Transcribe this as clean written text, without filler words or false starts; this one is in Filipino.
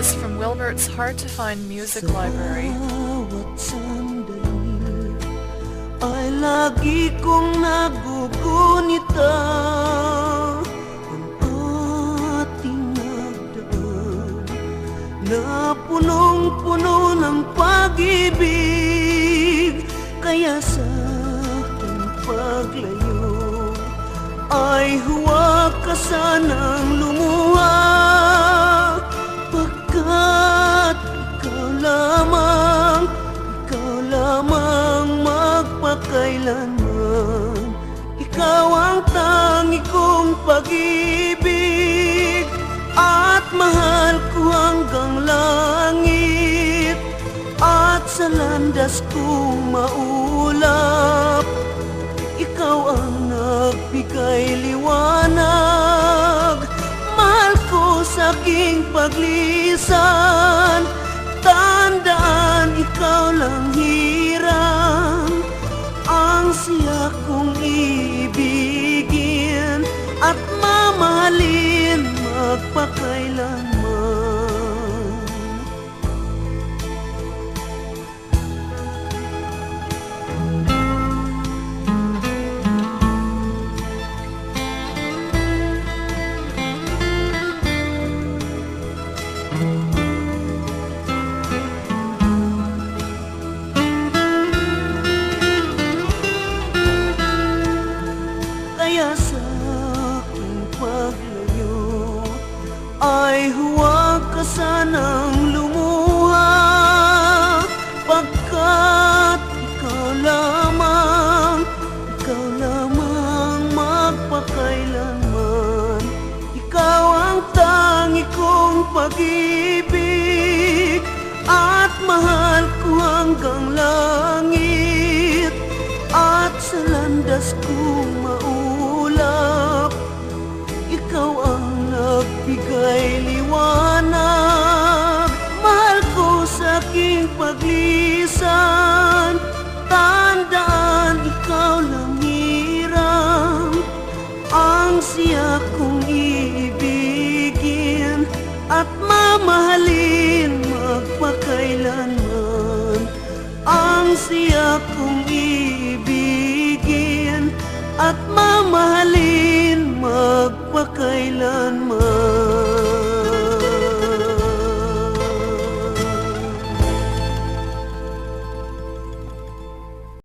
songs from Wilbert's hard-to-find music library. Bawat sandali ay lagi kong nagugunita ang ating nagdaan na punong-puno ng pag-ibig. Kaya sa aking paglayo ay huwag ka sanang lumuha, pagkat ikaw lamang magpakailanman. Ikaw ang tangi kong pag-ibig at mahal ko hanggang langit, at sa landas kong maulap ikaw ang nagbigay liwanag. Mahal ko sa aking paglisan, tandaan ikaw lang hirang ang siya kong ibigin at mamahalin magpakailanman. Kaya sa aking paglayo ay huwag ka sanang lumuha, pagkat ikaw lamang magpakailanman. Ikaw ang tangi kong pag-ibig at mahal ko hanggang langit, at sa landas kong maulap ikaw ang nagbigay liwanag. Mahal ko sa aking paglisan,